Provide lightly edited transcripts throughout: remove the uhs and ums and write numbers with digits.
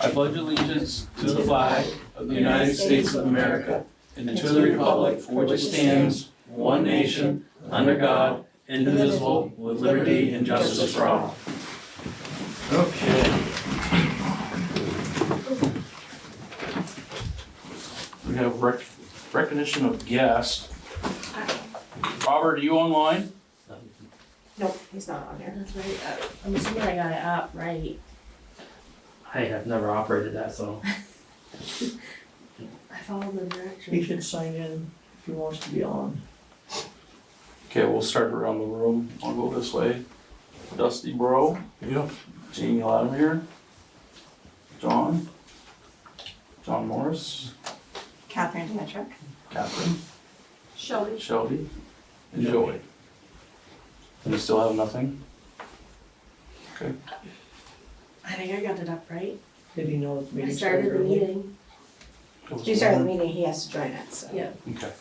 I pledge allegiance to the flag of the United States of America and to the republic for which it stands, one nation, under God, indivisible, with liberty and justice for all. Okay. We have recognition of guests. Robert, are you online? Nope, he's not on there. That's right. I'm assuming I got it up right. I have never operated that, so. I followed the He directions. should sign in if he wants to be on. Okay, we'll start around the room. I'll go this way. Dusty Bro. Yep. Jamie Latimer. John Morris. Catherine Dimitrick. Catherine. Shelby. Shelby. And Joey. And you still have nothing? Okay. I think I got it up right. Did he know the I meeting started the early? meeting. If you start the meeting, he has to join it, so. Yeah. Okay.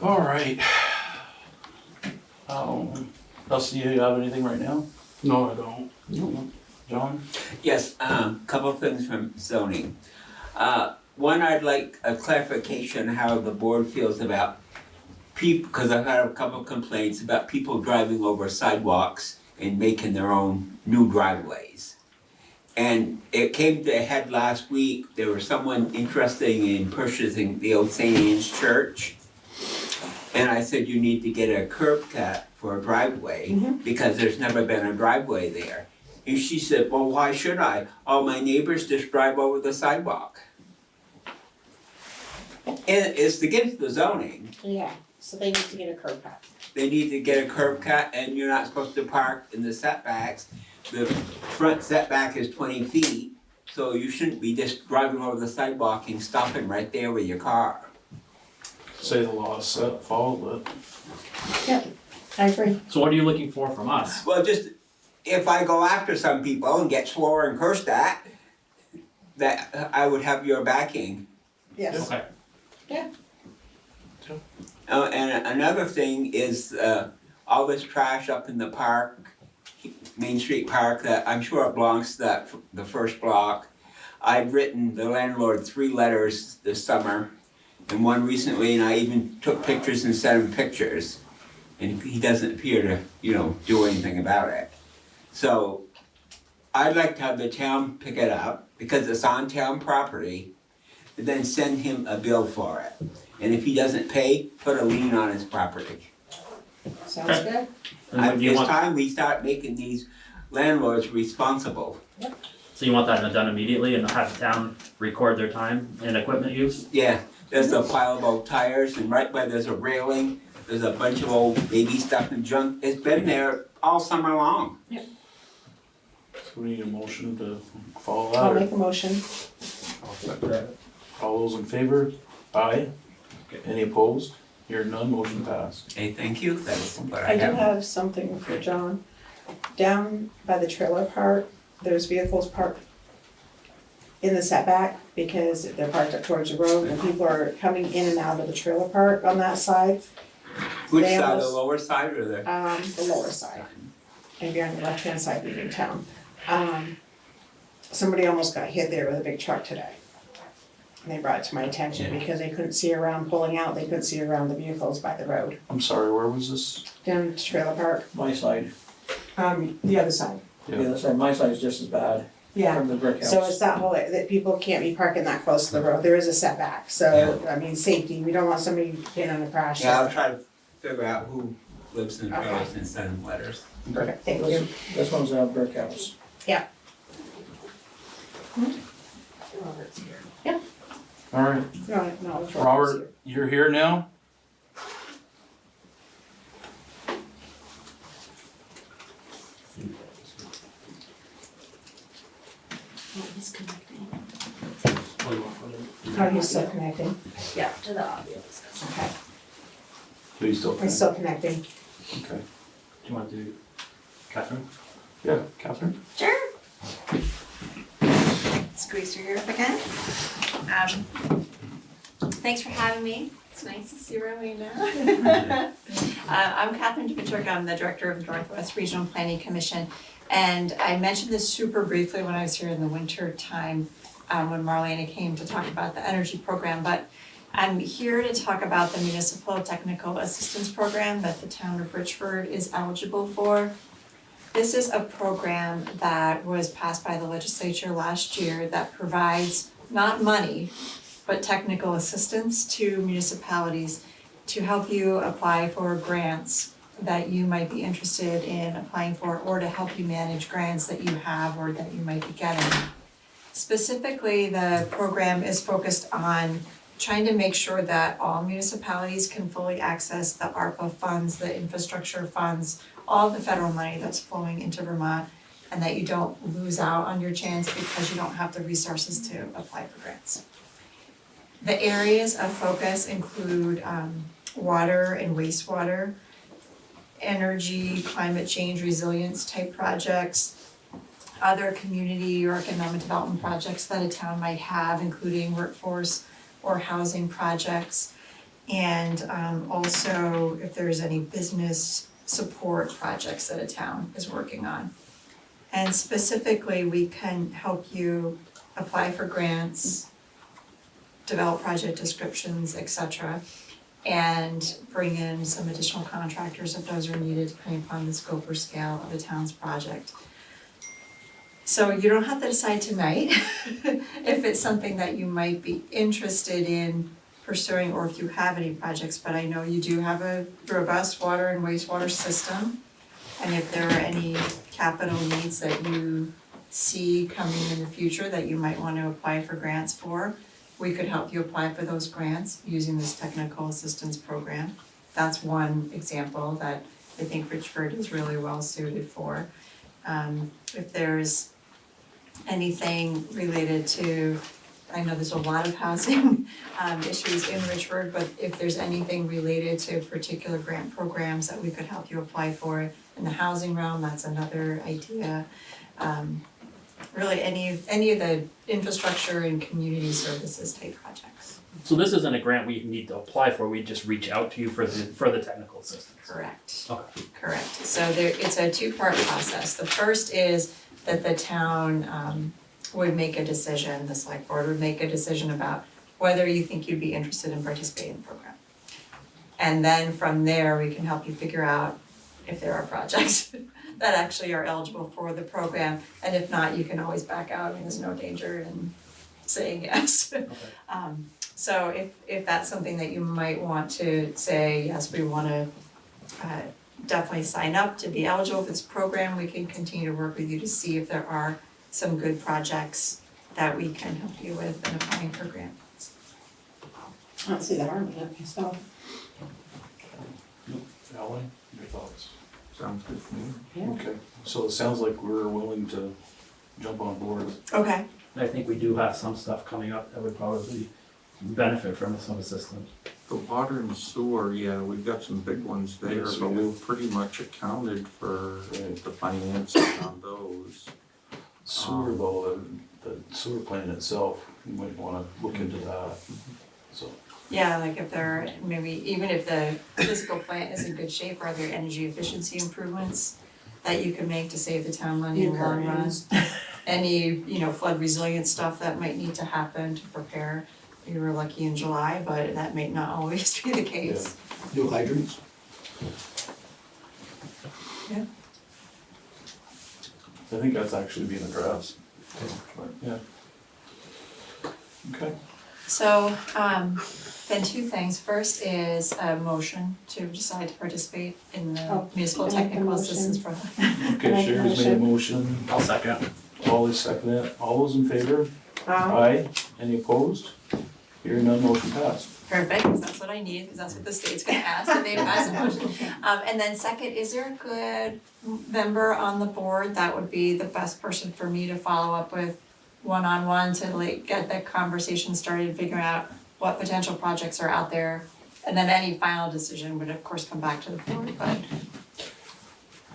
All right. Dusty, do you have anything right now? No, I don't. No. John? Yes, couple things from zoning. One, I'd like a clarification how the board feels about people, because I've had a couple complaints about people driving over sidewalks and making their own new driveways. And it came to a head last week, there was someone interested in purchasing the old St. Anne's Church. And I said, you need to get a curb cut for a driveway, because there's never been a driveway there. And she said, well, why should I? All my neighbors just drive over the sidewalk. And it's against the zoning. Yeah, so they need to get a curb cut. They need to get a curb cut and you're not supposed to park in the setbacks. The front setback is 20 feet, so you shouldn't be just driving over the sidewalk and stopping right there with your car. Say the law is set, follow it. Yep, I agree. So what are you looking for from us? Well, just, if I go after some people and get swore and cursed at, that I would have your backing. Yes. Okay. And another thing is all this trash up in the park, Main Street Park, that I'm sure it belongs to the first block. I've written the landlord 3 letters this summer, and one recently, and I even took pictures and sent him pictures. And he doesn't appear to, do anything about it. So I'd like to have the town pick it up, because it's on town property, and then send him a bill for it. And if he doesn't pay, put a lien on his property. Sounds good. And what do you It's want, time we start making these landlords responsible. so you want that done immediately and have the town record their time and equipment use? Yeah, there's a pile of old tires, and right by there's a railing, there's a bunch of old baby stuff and junk. It's been there all summer long. So we need a motion to follow I'll that. make a motion. I'll second it. All those in favor? Aye. Any opposed? Hearing none, motion passed. Hey, thank you, that's what I I do have. have something for John. Down by the trailer park, there's vehicles parked in the setback because they're parked up towards the road and people are coming in and out of the trailer park on that side. Which They side, the almost- lower side or the? The lower side. If you're on the left-hand side leaving town. Somebody almost got hit there with a big truck today. And they brought it to my attention because they couldn't see around pulling out, they couldn't see around the vehicles by the road. I'm sorry, where was this? Down to trailer park, My side, the other side. Yeah. the other side, my side's just as bad Yeah, from the brick house. so it's that whole, that people can't be parking that close to the road, there is a setback, so, I mean, safety, we don't want somebody getting on a crash. Yeah, I'll try to figure out who lives in the Okay. trailers and send them letters. Perfect, thank you. This one's a brick house. Robert's here. All right, No, it's Robert's Robert, you're here now? Oh, he's connecting. here. Oh, he's still connecting, Yeah, to the audio. okay, So you still? he's still connecting. Okay. Do you want to do Catherine? Yeah, Catherine? Sure. Squeeze through here again. Thanks for having me. It's nice to see Rowena. I'm Catherine Dimitrick. I'm the director of the Northwest Regional Planning Commission. And I mentioned this super briefly when I was here in the winter time, when Marlena came to talk about the energy program, but I'm here to talk about the municipal technical assistance program that the town of Richford is eligible for. This is a program that was passed by the legislature last year that provides not money, but technical assistance to municipalities to help you apply for grants that you might be interested in applying for, or to help you manage grants that you have or that you might be getting. Specifically, the program is focused on trying to make sure that all municipalities can fully access the ARPA funds, the infrastructure funds, all the federal money that's flowing into Vermont, and that you don't lose out on your chance because you don't have the resources to apply for grants. The areas of focus include water and wastewater, energy, climate change, resilience type projects, other community or economic development projects that a town might have, including workforce or housing projects, and also if there's any business support projects that a town is working on. And specifically, we can help you apply for grants, develop project descriptions, etc., and bring in some additional contractors if those are needed depending upon the scope or scale of the town's project. So you don't have to decide tonight if it's something that you might be interested in pursuing, or if you have any projects, but I know you do have a robust water and wastewater system. And if there are any capital needs that you see coming in the future that you might want to apply for grants for, we could help you apply for those grants using this technical assistance program. That's one example that I think Richford is really well suited for. If there's anything related to, I know there's a lot of housing issues in Richford, but if there's anything related to particular grant programs that we could help you apply for in the housing realm, that's another idea. Really any of the infrastructure and community services type projects. So this isn't a grant we need to apply for, we just reach out to you for the technical assistance? Correct. Okay. Correct. So it's a two-part process. The first is that the town would make a decision, the select board would make a decision about whether you think you'd be interested in participating in the program. And then from there, we can help you figure out if there are projects that actually are eligible for the program. And if not, you can always back out. I mean, there's no danger in saying yes. Okay. So if that's something that you might want to say, yes, we want to definitely sign up to be eligible for this program, we can continue to work with you to see if there are some good projects that we can help you with in applying for grants. I don't see the harm in it myself. Alan, your thoughts? Sounds good to me. Yeah. Okay, so it sounds like we're willing to jump on board. Okay. I think we do have some stuff coming up that would probably benefit from some assistance. The water and sewer, yeah, we've got some big ones there, Yes, we but do. we've pretty much accounted for Right. the financing on those. Sewer though, the sewer plant itself, you might wanna look into that, so. Yeah, like if there are, maybe even if the physical plant is in good shape, are there energy efficiency improvements that you can make to save the town money in the long run? Any, flood resilient stuff that might need to happen to prepare. You were lucky in July, but that may not always be the case. New hydrants? Yeah. I think that's actually being addressed. Yeah. Okay. So, then two things. First is a motion to decide to participate in the Oh, municipal can I make a technical motion? assistance program. Okay, Sherry's made a motion, I'll second. Wally seconded it, all those in favor? Um, Aye, any opposed? Hearing none, motion passed. Perfect, 'cause that's what I need, because that's what the state's gonna ask, if they pass a motion. And then second, is there a good member on the board that would be the best person for me to follow up with one-on-one to get that conversation started, figuring out what potential projects are out there? And then any final decision would of course come back to the board, but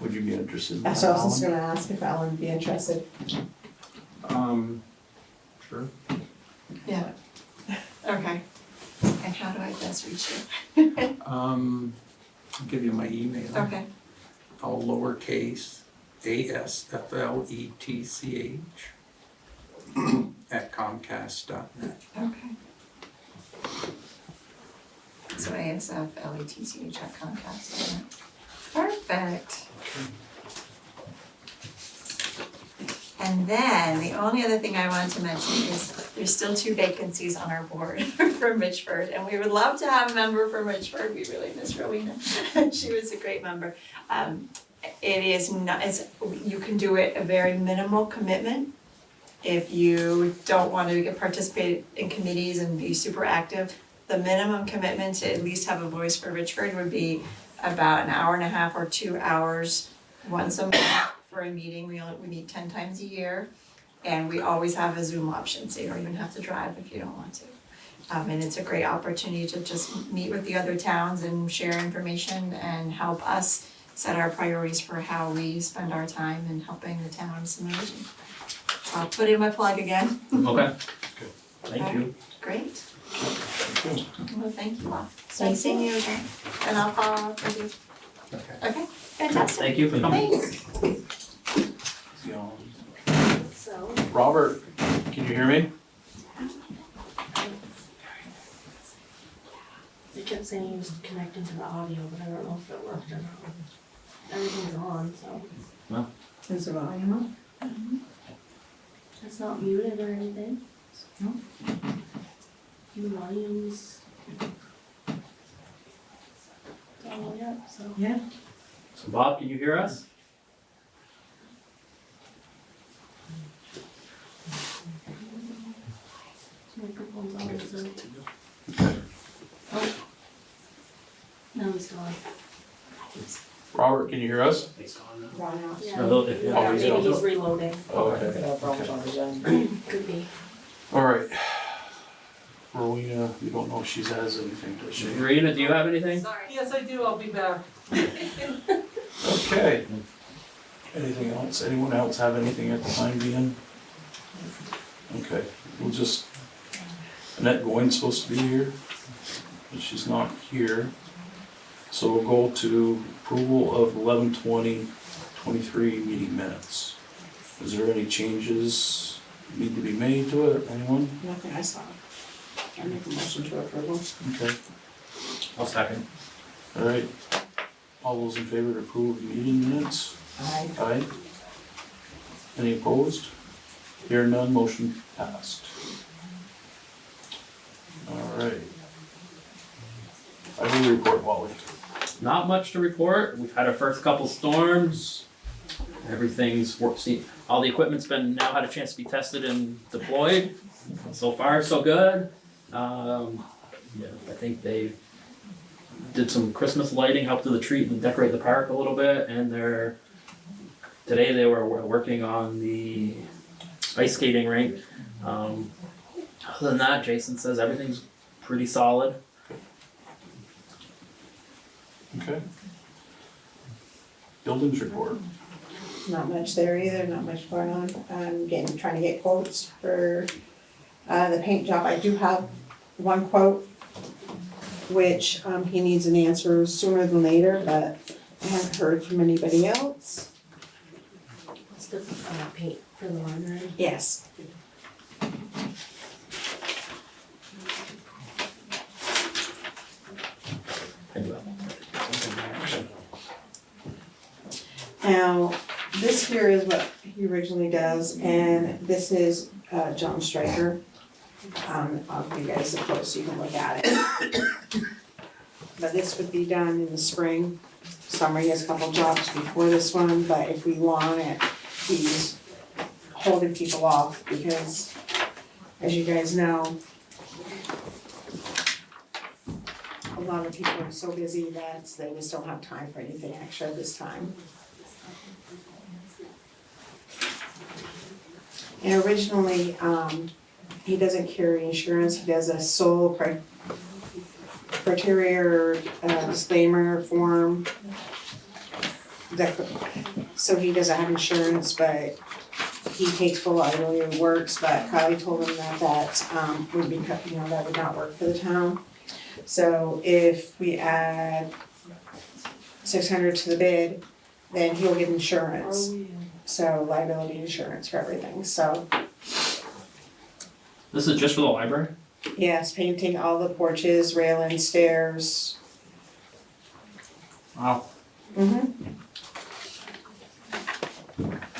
Would you be interested in Yeah, that, so I was just Alan? gonna ask if Ellen would be interested. Sure. yeah. Okay. And how do I best reach you? I'll give you my email. Okay, All lowercase, ASFLETCH at Comcast.net. Okay. So ASFLETCH at Comcast. Perfect. And then the only other thing I wanted to mention is there's still 2 vacancies on our board from Richford, and we would love to have a member from Richford. We really miss Rowena. She was a great member. It is not, you can do it a very minimal commitment. If you don't want to participate in committees and be super active, the minimum commitment to at least have a voice for Richford would be about an hour and a half or 2 hours once a month for a meeting. We meet 10 times a year, and we always have a Zoom option, so you don't even have to drive if you don't want to. And it's a great opportunity to just meet with the other towns and share information and help us set our priorities for how we spend our time in helping the towns in the region. So I'll put in my plug again. Okay. Thank you. Great. Well, thank you all. It's nice seeing you again, and I'll follow up with you. Okay, fantastic. Thank you for coming. Thanks. So, Robert, can you hear me? they kept saying he was connecting to the audio, but I don't know if it worked or not. Everything's on, so Is the volume on? it's not muted or anything. No. The volume's all the way up, so. Yeah. So Bob, can you hear us? Microphone's on, so. Oh. Now he's gone. Robert, can you hear us? Ron out. Yeah, Although if- yeah, he's maybe on. he's reloading. Oh, Could okay. have problems on his end. Could be. All right. Rowena, you don't know if she has anything, does she? Rena, do you have anything? Yes, I do, I'll be back. Okay. Anything else? Anyone else have anything at the time being? Okay, we'll just, Annette Goins supposed to be here, but she's not here. So we'll go to approval of 11/20/23 meeting minutes. Is there any changes need to be made to it, anyone? Nothing I saw. I make a motion to approval. Okay, I'll second. all right. All those in favor to approve the meeting minutes? Aye. Aye. Any opposed? Hearing none, motion passed. All right. I will report, Wally. Not much to report. We've had our first couple storms. Everything's all the equipment's now had a chance to be tested and deployed. So far, so good. Yeah, I think they did some Christmas lighting, helped with the tree and decorate the park a little bit, and today they were working on the ice skating rink. Other than that, Jason says everything's pretty solid. Okay. Buildings report. Not much there either, not much going on. Trying to get quotes for the paint job. I do have one quote, which he needs an answer sooner than later, but I haven't heard from anybody else. It's the paint for the library. Yes. Now, this here is what he originally does, and this is John Stryker. I'll give you guys the quote so you can look at it. But this would be done in the spring. Summer, he has a couple jobs before this one, but if we want it, he's holding people off because, as you guys know, a lot of people are so busy that they just don't have time for anything extra this time. And originally, he doesn't carry insurance, he does a sole criteria disclaimer form. So he doesn't have insurance, but he takes full liability and works, but Kylie told him that would be, that would not work for the town. So if we add $600 to the bid, then he'll get insurance. Are we So liability insurance for everything, so This is just for the library? yes, painting all the porches, railings, stairs. Wow.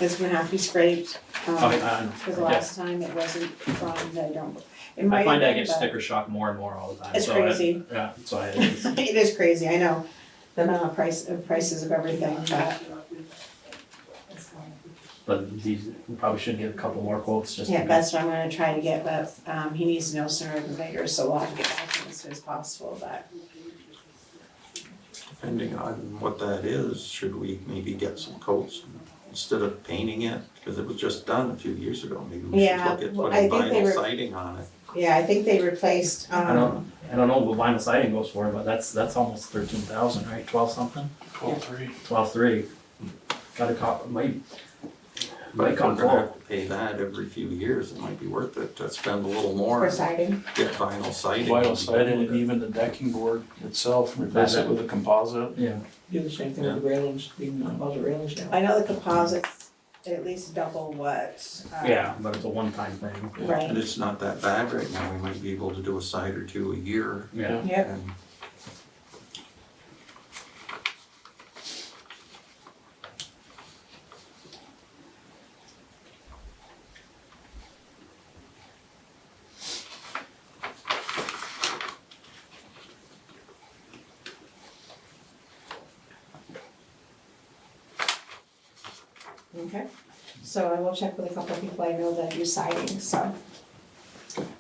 It's gonna have to be scraped, Oh, yeah, I know. cause the Yeah. last time it wasn't from, they don't. It I might find I have get been, but sticker shock more and more all the time. It's so crazy. Yeah, so I, It is crazy, I know, the amount of prices of everything, but these, we probably should get a couple more quotes just yeah, because. that's what I'm gonna try to get, but, he needs to know sooner than later, so we'll have to get back to him as soon as possible, but. Depending on what that is, should we maybe get some coats instead of painting it? Because it was just done a few years ago, maybe we should Yeah, look at well, putting I think they vinyl were- siding on it. Yeah, I think they replaced, I don't know what vinyl siding goes for, but that's almost 13,000, right? 12 something? 12.3. 12.3. Gotta cop, might But if we're come gonna full. have to pay that every few years, it might be worth it to spend a little more, for and siding. get vinyl siding. Vinyl siding and even the decking board itself, replace it with a composite. Yeah. Do the same thing with the railings, even above the railings now. I know the composites at least double what. Yeah, but it's a one-time thing. Right. And it's not that bad right now, we might be able to do a side or two a year. Yeah. Yep. And Okay, so I will check with a couple of people I know that do siding, so.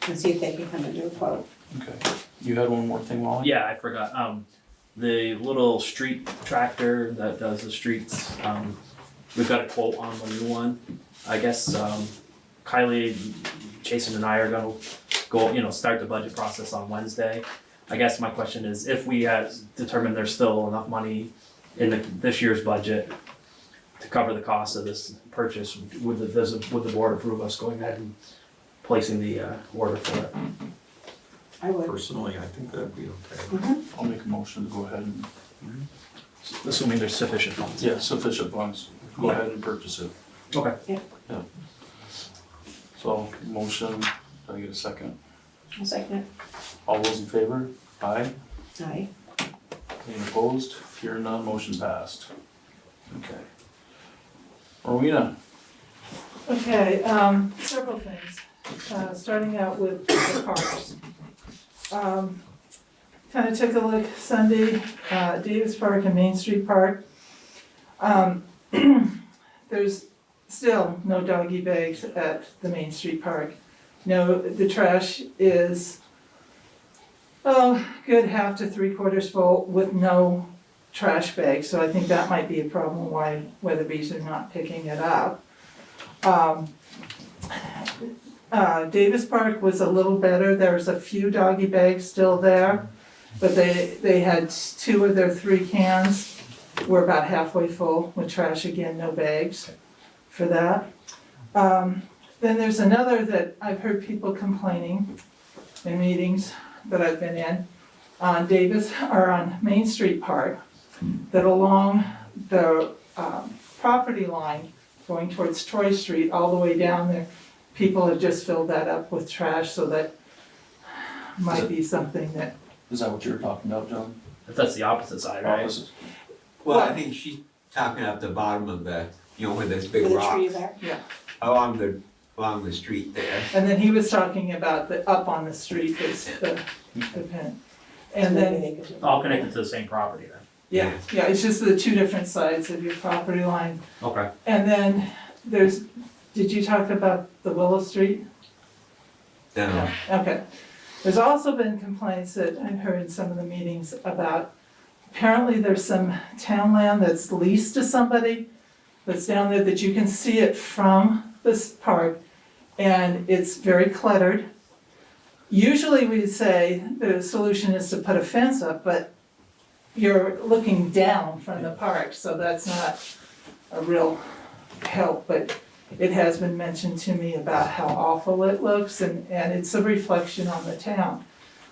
And see if they can come and do a quote. Okay. You had one more thing, Wally? Yeah, I forgot. The little street tractor that does the streets, we've got a quote on the new one. I guess, Kylie, Jason and I are gonna go, start the budget process on Wednesday. I guess my question is, if we had determined there's still enough money in this year's budget to cover the cost of this purchase, would the board approve us going ahead and placing the, order for it? I would. personally, I think that'd be okay. I'll make a motion to go ahead and, Assuming there's sufficient funds. yeah, sufficient funds, go ahead and purchase it. Okay. So, motion, can I get a second? I'll second it. All those in favor? Aye. Aye. Any opposed? Hearing none, motion passed. Okay. Rowena, Okay, several things, starting out with the parks. Kind of took a look Sunday, Davis Park and Main Street Park. There's still no doggy bags at the Main Street Park. No, the trash is, good half to 3/4 full with no trash bags, so I think that might be a problem why Weatherby's are not picking it up. Davis Park was a little better, there was a few doggy bags still there, but they had 2 of their 3 cans were about halfway full with trash, again, no bags for that. Then there's another that I've heard people complaining in meetings that I've been in, on Davis, or on Main Street Park, that along the property line going towards Troy Street, all the way down there, people have just filled that up with trash, so that might be something that, is that what you were talking about, John? If that's the opposite side, right? Opposite. Well, I think she's talking up the bottom of the, where there's big For the rocks, trees there. along the street there. and then he was talking about the, up on the street, is the pen. And then, Maybe they could do- All connected to the same property then? yeah, it's just the 2 different sides of your property line. Okay. And then there's, did you talk about the Willow Street? No. Okay. There's also been complaints that I've heard in some of the meetings about, apparently there's some town land that's leased to somebody that's down there that you can see it from this park, and it's very cluttered. Usually we'd say the solution is to put a fence up, but you're looking down from the park, so that's not a real help, but it has been mentioned to me about how awful it looks, and it's a reflection on the town.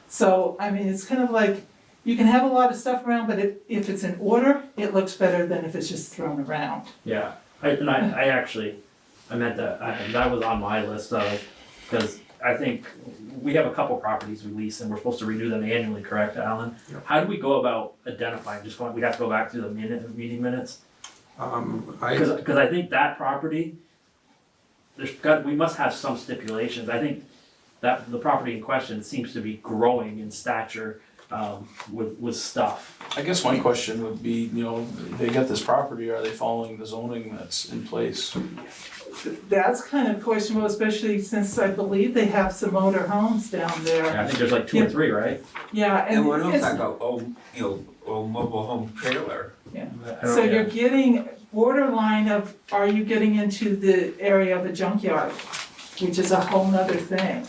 So, I mean, it's kind of like, you can have a lot of stuff around, but if it's in order, it looks better than if it's just thrown around. Yeah, I actually, I meant that was on my list of, because I think we have a couple properties we lease and we're supposed to renew them annually, correct, Alan? Yep. How do we go about identifying, we'd have to go back through the meeting minutes? Because I think that property, we must have some stipulations. I think that the property in question seems to be growing in stature with stuff. I guess my question would be, they get this property, are they following the zoning that's in place? That's kind of questionable, especially since I believe they have some motor homes down there. Yeah, I think there's like 2 or 3, right? Yeah, And one of it's- them's like a old mobile home trailer. So you're getting borderline of, are you getting into the area of a junkyard, which is a whole nother thing.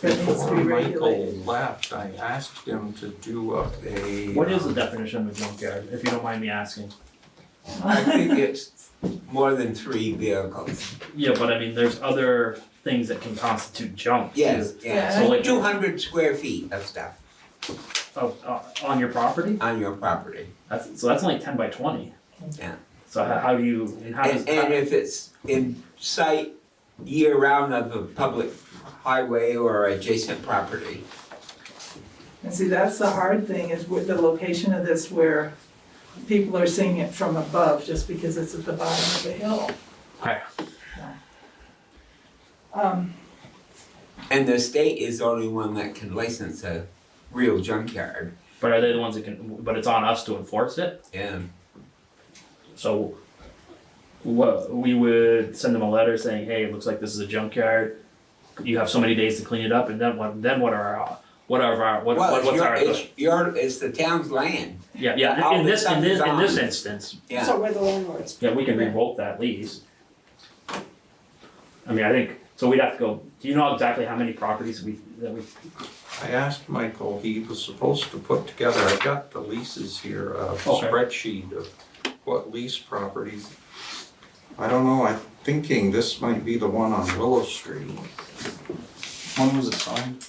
That needs to Before be Michael regulated. left, I asked him to do up a. What is the definition of a junkyard, if you don't mind me asking? I think it's more than 3 vehicles. Yeah, but I mean, there's other things that can constitute junk. too. Yes, Yeah. So like 200 square feet of stuff on your property? on your property. So that's only 10 by 20. Yeah. So how do you, and how does, And if it's in sight year-round of a public highway or adjacent property. And see, that's the hard thing, is with the location of this where people are seeing it from above just because it's at the bottom of the hill. Okay. And the state is the only one that can license a real junkyard. But are they the ones that can, but it's on us to enforce it? Yeah. So what, we would send them a letter saying, hey, it looks like this is a junkyard. You have so many days to clean it up, and then what are our, what's our, It's the town's land. yeah, all in this this, in stuff this, is in this on. instance, Yeah. So we're the landlords. yeah, we can revoke that lease. I mean, I think, so we'd have to go, do you know exactly how many properties that we, I asked Michael, he was supposed to put together, I got the leases here, a Okay. spreadsheet of what lease properties. I don't know, I'm thinking this might be the one on Willow Street. When was it signed?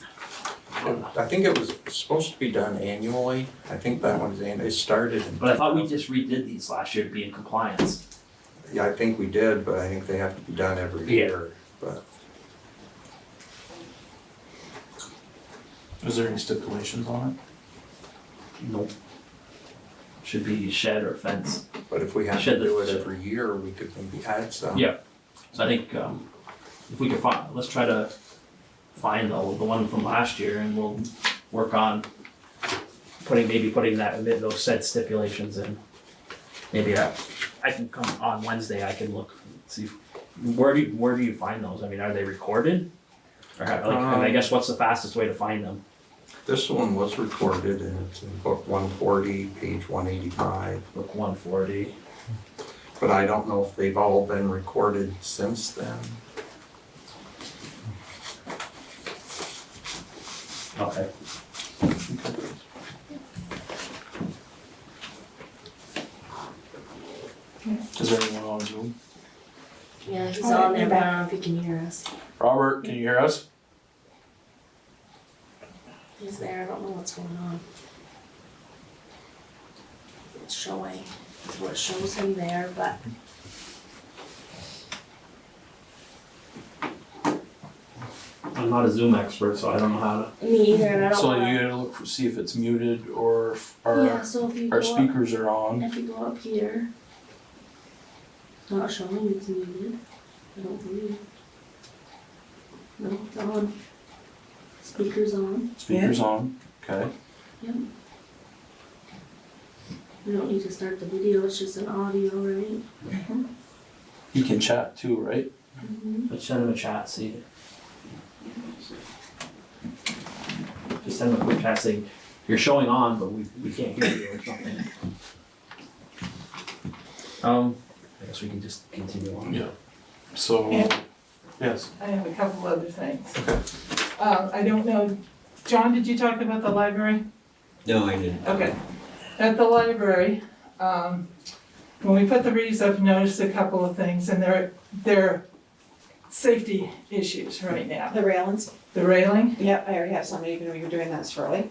I think it was supposed to be done annually, I think that one's it started in. but I thought we just redid these last year to be in compliance. Yeah, I think we did, but I think they have to be done every Yeah. year, but. Is there any stipulations on Nope. Should be shed or fence. But if we have Shed to the- do it every year, we could maybe add some. Yeah. So I think, if we could find, let's try to find the one from last year, and we'll work on putting those said stipulations in. Maybe I can come on Wednesday, I can look, see, where do you find those? I mean, are they recorded? Or I guess what's the fastest way to find them? This one was recorded and it's in book 140, page 185. Book 140. But I don't know if they've all been recorded since then. Okay. it? Is there anyone on Zoom? Yeah, he's Oh, on there, you're but I back. don't know if he can hear us. Robert, can you hear us? He's there, I don't know what's going on. It's showing, well, it shows him there, but I'm not a Zoom expert, so I don't know how to. me either, and I don't So wanna. you gotta look for, see if it's muted or if Yeah, our, so if you our go up, speakers are on. if you go up here, it's not showing it's muted, I don't believe. No, it's on. Speaker's on, Speakers on, okay. yep. We don't need to start the video, it's just an audio, right? He can chat too, right? Mm-hmm. Let's send him a chat, see. Just send him a quick chat saying, you're showing on, but we can't hear you or something. I guess we can just continue on. Yeah. So, Yeah. yes. I have a couple other things. Okay. I don't know, John, did you talk about the library? No, I didn't. Okay. At the library, when we put the reads up, noticed a couple of things, and they're safety issues right now. The railings, The railing, yep, I already have somebody, even though you're doing that early.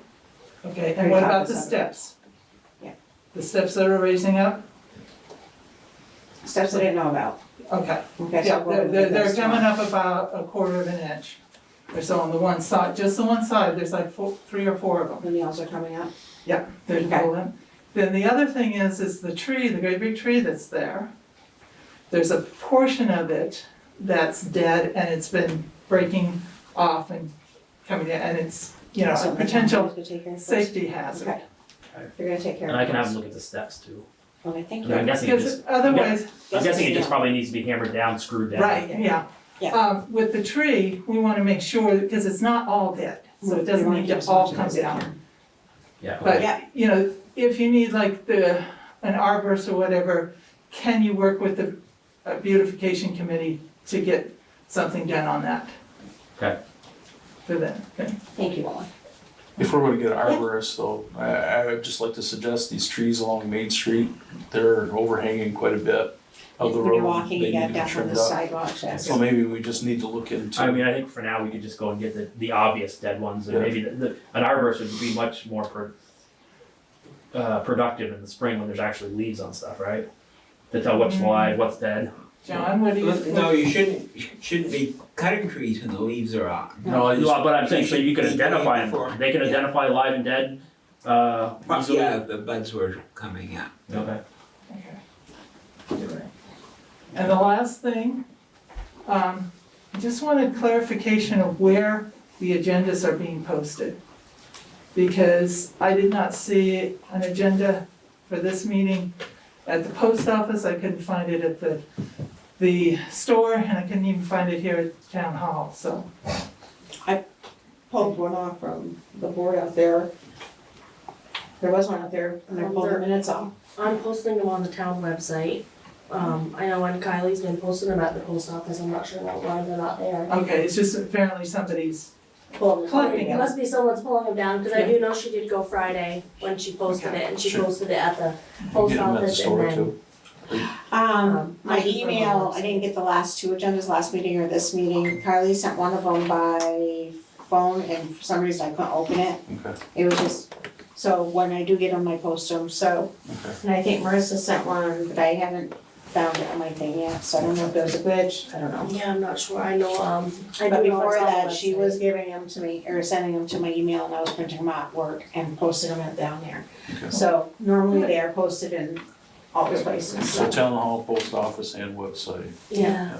okay, and Very what about the cognizant of it. steps? Yeah. The steps that are raising up? Steps I didn't know about. Okay. Okay, so Yeah, I'll go over they're this coming one. up about a quarter of an inch or so on the one side, just the one side, there's like 3 or 4 of them. The nails are coming up. Yeah, they're Okay. golden. Then the other thing is the tree, the great big tree that's there. There's a portion of it that's dead and it's been breaking off and coming in, and it's, you know, So a the potential town is gonna take care of first? safety hazard. Okay. You're gonna take care of And I can have those. them look at the steps too. Okay, thank I mean, I'm you. guessing it Because just, otherwise, I'm guessing it just probably needs to be hammered down, screwed down. right, yeah. Yeah. With the tree, we wanna make sure, because it's not all dead, so it We doesn't wanna need keep to as all much come as it down. can. Yeah. But, Yeah. you know, if you need like an arborist or whatever, can you work with the beautification committee to get something done on that? Okay. For them, okay? Thank you, Wally. If we're gonna get an arborist though, I would just like to suggest these trees along Main Street, they're overhanging quite a bit of the road. When you're walking, They you need got to be down from trimmed the up. sidewalks, yes. So maybe we just need to look into. I mean, I think for now, we could just go and get the obvious dead ones, and Yeah. maybe an arborist would be much more productive in the spring when there's actually leaves on stuff, right? To tell what's alive, what's dead. John, what do you? No, you shouldn't be cutting trees when the leaves are on. No, I just, Well, but I'm saying, so you can You should be identify before. them, they can Yeah. identify live and dead, easily. Yeah, the buds were coming out. Okay. Okay. And the last thing, I just wanted clarification of where the agendas are being posted. Because I did not see an agenda for this meeting at the post office, I couldn't find it at the store, and I couldn't even find it here at town hall, so. Pulled one off from the board out there. There was one out there, and they're pulling the minutes off. I'm posting them on the town website. I know when Kylie's been posting them at the post office, I'm not sure why they're not there. Okay, it's just apparently somebody's, Collecting It them. must be someone's pulling them down, cause I do know she did go Friday when she posted Okay. it, and she Sure. posted it at the you post get them at the office and store then. too. My I can email, put I them didn't get the last 2 agendas, last meeting or this meeting. Carly sent one of them by phone, and for some reason I couldn't open it. Okay, It was just, so when I do get them, I post them, so. okay. And I think Marissa sent one, but I haven't found it on my thing yet, so I don't know if there was a glitch, I don't know. Yeah, I'm not sure, I know, I But do know before it's on the that, she website. was giving them to me, or sending them to my email, and I was printing them out at work and posting them out down there. Okay. So normally they are posted in all the places, So so. town hall, post office and website, Yeah.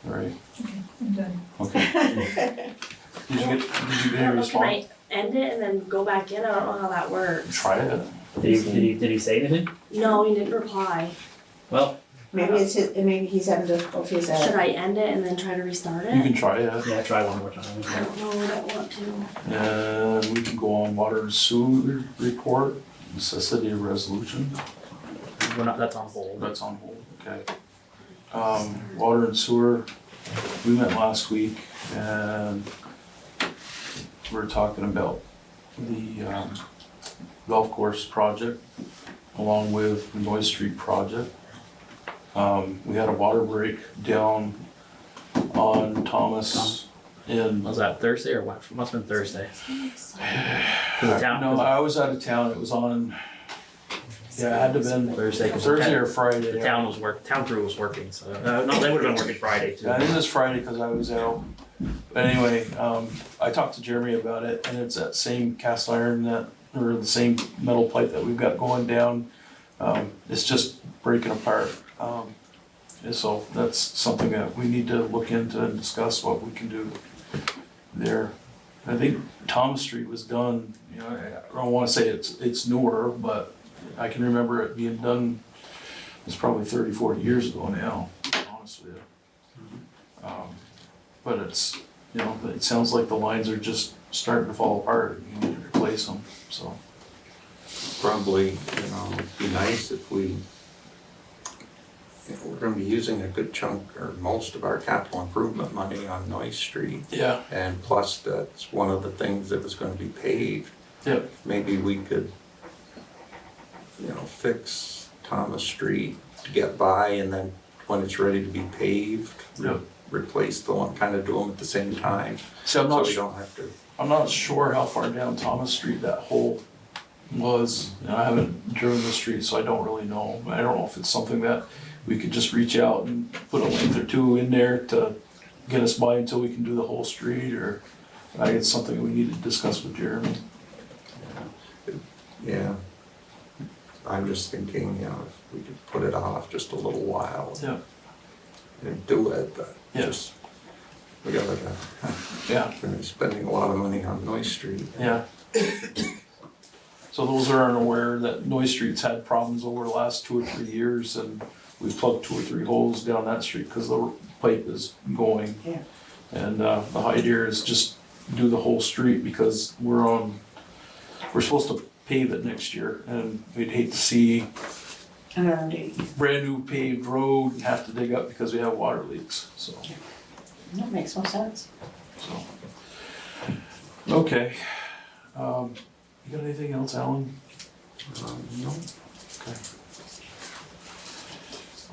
alright, I'm done. okay. Did you get I a don't know, response? can I end it and then go back in? I don't know how that works. Try it. Did he say anything? No, he didn't reply. Well, Maybe it's his, maybe he's having difficulties at Should it. I end it and then try to restart You it? can try it. yeah, try one more time. I don't know, I don't want to. And we can go on water and sewer report, necessity of resolution, We're not, that's on hold. that's on hold, okay. Water and sewer, we met last week and we were talking about the golf course project along with the Noise Street project. We had a water break down on Thomas in. Was that Thursday or what? Must've been Thursday. The town- No, I was out of town, it was on, yeah, it had to have been Thursday, 'cause Thursday or Friday. The town crew was working, so, no, they would've been working Friday too. Yeah, I think it was Friday because I was out. But anyway, I talked to Jeremy about it and it's that same cast iron or the same metal pipe that we've got going down. It's just breaking apart. And so that's something that we need to look into and discuss what we can do there. I think Thomas Street was done, you know, I don't wanna say it's newer, but I can remember it being done, it's probably 30, 40 years ago now, honestly. But it's, you know, it sounds like the lines are just starting to fall apart, you need to replace them, so. Probably, it'd be nice if we're gonna be using a good chunk or most of our capital improvement money on Noise Street. Yeah. And plus, that's one of the things that was gonna be paved. Yep. Maybe we could, fix Thomas Street to get by, and then when it's ready to be paved, Yep. replace the one, kind of do them at the same time, See, so we don't have to. I'm not sure how far down Thomas Street that whole was, and I haven't driven the street, so I don't really know. I don't know if it's something that we could just reach out and put a length or two in there to get us by until we can do the whole street, or I think it's something we need to discuss with Jeremy. Yeah. I'm just thinking, you know, if we could put it off just a little while Yeah. and do it, but Yeah. just, we gotta, Yeah. we're spending a lot of money on Noise Street. Yeah. So those who aren't aware that Noise Street's had problems over the last 2 or 3 years, and we've plugged 2 or 3 holes down that street because the pipe is going. Yeah. And the idea is just do the whole street because we're supposed to pave it next year, and we'd hate to see Another day. brand new paved road and have to dig up because we have water leaks, so. That makes more sense. Okay. You got anything else, Alan? No. Okay.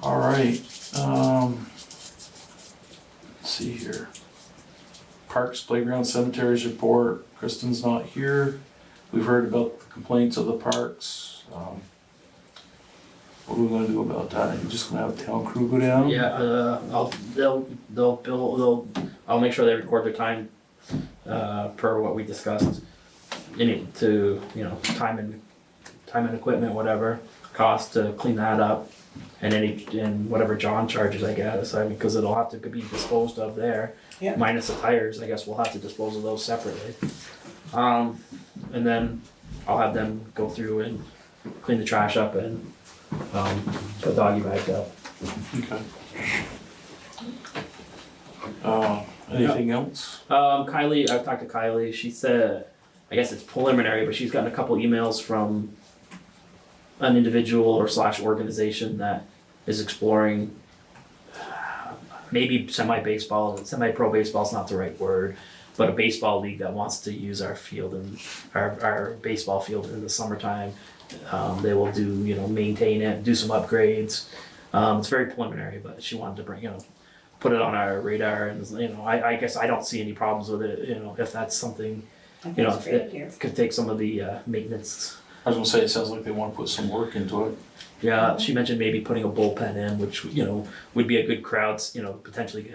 All right, let's see here. Parks, playground, cemeteries report, Kristen's not here. We've heard about the complaints of the parks. What are we gonna do about that? You just gonna have the town crew go down? Yeah, I'll make sure they record their time, per what we discussed. Time and equipment, whatever, cost to clean that up. And whatever John charges, I guess, because it'll have to be disposed of there. Yeah. Minus the tires, I guess we'll have to dispose of those separately. And then I'll have them go through and clean the trash up and, put doggy bags up. Okay. Anything else? Kylie, I've talked to Kylie, she said, I guess it's preliminary, but she's gotten a couple emails from an individual or / organization that is exploring maybe semi-pro baseball is not the right word, but a baseball league that wants to use our field and our baseball field in the summertime. They will do, maintain it, do some upgrades. It's very preliminary, but she wanted to put it on our radar, and I guess I don't see any problems with it, if that's something, I think it's great here. it could take some of the maintenance. I was gonna say, it sounds like they wanna put some work into it. Yeah, she mentioned maybe putting a bullpen in, which, would be a good crowd, potentially,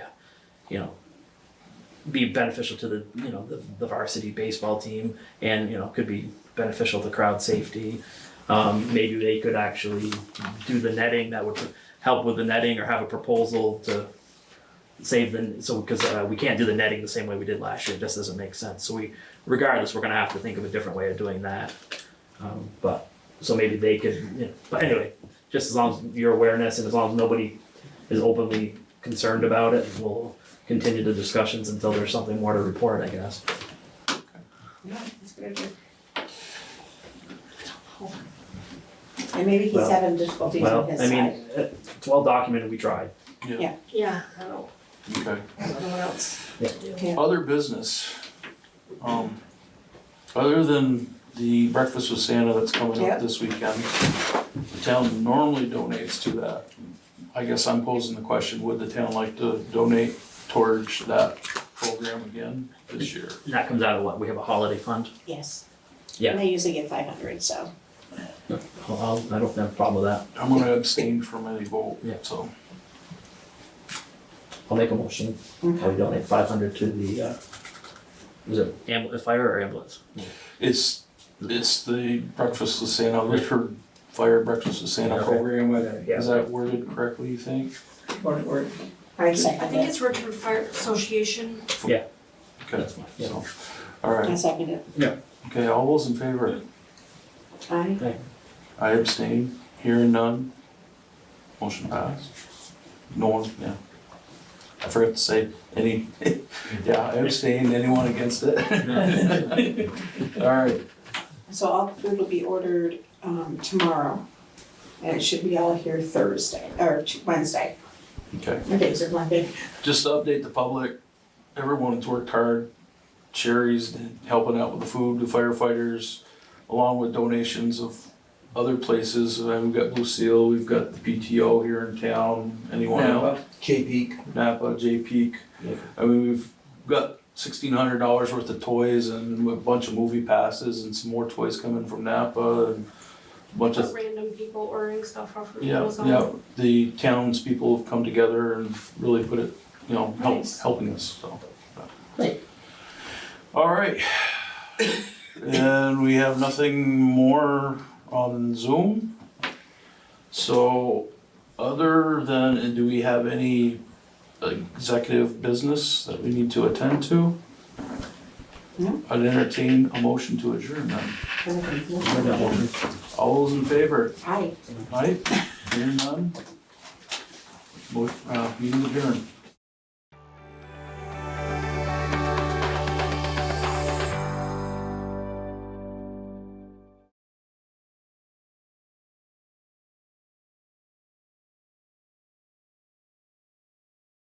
be beneficial to the varsity baseball team, and, could be beneficial to crowd safety. Maybe they could actually do the netting, that would help with the netting, or have a proposal to save because we can't do the netting the same way we did last year, it just doesn't make sense. So regardless, we're gonna have to think of a different way of doing that. So maybe they could, but anyway, just as long as your awareness and as long as nobody is openly concerned about it, we'll continue the discussions until there's something more to report, I guess. Yeah, that's a good idea. And maybe he's Well, having difficulties on his side. It's well documented, we tried. Yeah. Yeah, I don't Okay. know what else to do. Yeah. Other business, other than the breakfast with Santa that's coming Yep. up this weekend, the town normally donates to that. I guess I'm posing the question, would the town like to donate towards that program again this year? And that comes out of what, we have a holiday fund? Yes. Yeah. And they usually get 500, so. I don't have a problem with that. I'm gonna abstain from any vote, Yeah. so. I'll make a motion, we donate 500 to the, is it fire or ambulance? It's the breakfast with Santa, Richford Fire Breakfast with Santa Okay. program. Yeah. Is that worded correctly, you think? Or I I second think it. it's Richford Fire Association. Okay, That's fine, yeah. so, I alright, second it. okay, all those in favor? Aye. I abstain, hearing none. Motion passed. No one, yeah. I forgot to say, any, yeah, I abstain, anyone against it? Alright, So all the food will be ordered tomorrow. And it should be all here Thursday, or Wednesday. okay. My days are blended. Just to update the public, everyone's worked hard. Sherry's helping out with the food, the firefighters, along with donations of other places. We've got Blue Seal, we've got the PTO here in town, anyone else? J-Peak. Napa, J-Peak. Yeah. I mean, we've got $1,600 worth of toys and a bunch of movie passes and some more toys coming from Napa and a bunch of, Random people ordering stuff off of yeah, Amazon. yeah. The townspeople have come together and really put it, Nice. helping us, so. Great. All right. And we have nothing more on Zoom. So other than, do we have any executive business that we need to attend to? No. I'd entertain a motion to adjourn then. All those in favor? Aye. Aye, hearing none. Meeting adjourned.